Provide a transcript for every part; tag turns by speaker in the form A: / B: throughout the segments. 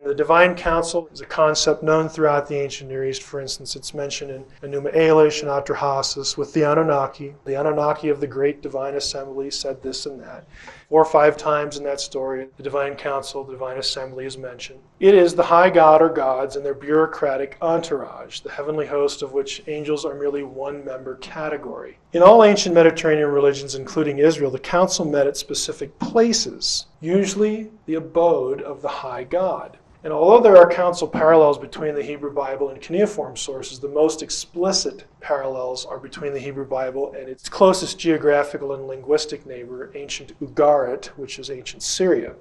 A: The divine council is a concept known throughout the ancient Near East. For instance, it's mentioned in Enuma Elish and Atrahasis with the Anunnaki. The Anunnaki of the Great Divine Assembly said this and that. 4 or 5 times in that story, the divine council, the divine assembly is mentioned. It is the high god or gods and their bureaucratic entourage, the heavenly host of which angels are merely one member category. In all ancient Mediterranean religions, including Israel, the council met at specific places, usually the abode of the high god. And although there are council parallels between the Hebrew Bible and cuneiform sources, the most explicit parallels are between the Hebrew Bible and its closest geographical and linguistic neighbor, ancient Ugarit, which is ancient Syria.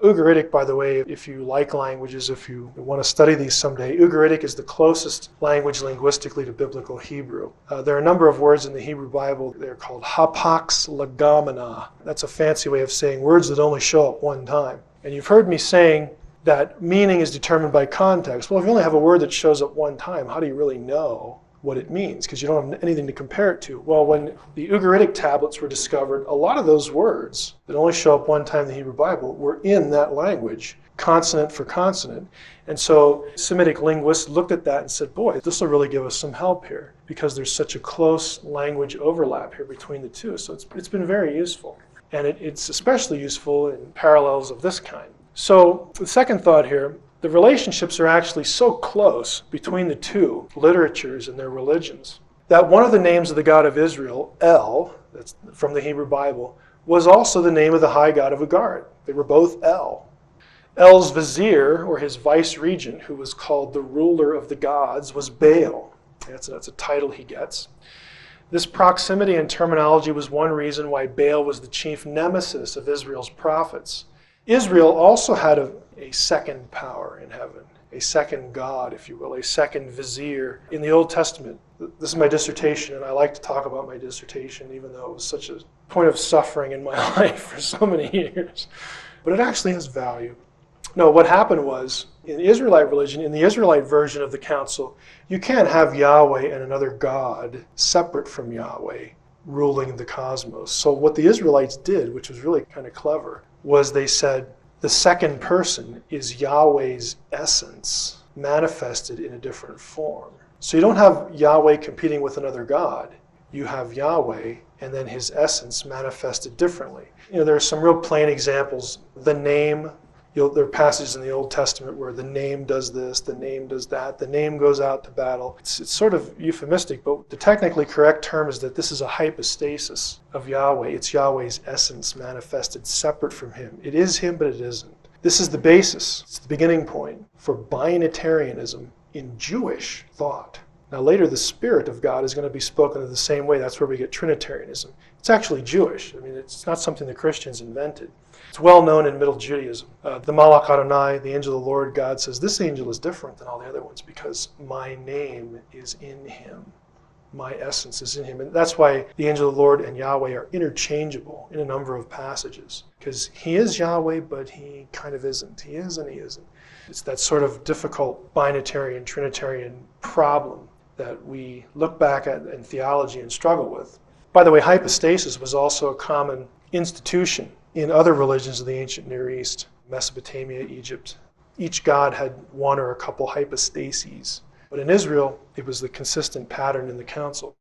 A: Ugaritic, by the way, if you like languages, if you want to study these someday, Ugaritic is the closest language linguistically to biblical Hebrew. There are a number of words in the Hebrew Bible. They're called hapax legomena. That's a fancy way of saying words that only show up one time. And you've heard me saying that meaning is determined by context. Well, if you only have a word that shows up one time, how do you really know what it means? Because you don't have anything to compare it to. Well, when the Ugaritic tablets were discovered, a lot of those words that only show up one time in the Hebrew Bible were in that language, consonant for consonant. And so Semitic linguists looked at that and said, boy, this will really give us some help here because there's such a close language overlap here between the two. So it's been very useful. And it's especially useful in parallels of this kind. So the second thought here, the relationships are actually so close between the two literatures and their religions that one of the names of the God of Israel, El, that's from the Hebrew Bible, was also the name of the high god of Ugarit. They were both El. El's vizier, or his vice-regent, who was called the ruler of the gods, was Baal. That's a title he gets. This proximity and terminology was one reason why Baal was the chief nemesis of Israel's prophets. Israel also had a second power in heaven, a second God, if you will, a second vizier. In the Old Testament, this is my dissertation, and I like to talk about my dissertation, even though it was such a point of suffering in my life for so many years. But it actually has value. No, what happened was, in the Israelite religion, in the Israelite version of the council, you can't have Yahweh and another God separate from Yahweh ruling the cosmos. So what the Israelites did, which was really kind of clever, was they said the second person is Yahweh's essence manifested in a different form. So you don't have Yahweh competing with another God. You have Yahweh and then his essence manifested differently. There are some real plain examples. The name, there are passages in the Old Testament where the name does this, the name does that, the name goes out to battle. It's sort of euphemistic, but the technically correct term is that this is a hypostasis of Yahweh. It's Yahweh's essence manifested separate from him. It is him, but it isn't. This is the basis, it's the beginning point for binitarianism in Jewish thought. Now later the Spirit of God is going to be spoken of the same way. That's where we get Trinitarianism. It's actually Jewish. It's not something the Christians invented. It's well known in Middle Judaism. The Malach Adonai, the angel of the Lord, God says, this angel is different than all the other ones because my name is in him. My essence is in him. And that's why the angel of the Lord and Yahweh are interchangeable in a number of passages. Because he is Yahweh, but he kind of isn't. He is and he isn't. It's that sort of difficult binitarian, Trinitarian problem that we look back at in theology and struggle with. By the way, hypostasis was also a common institution in other religions of the ancient Near East, Mesopotamia, Egypt. Each god had one or a couple hypostases. But in Israel, it was the consistent pattern in the council.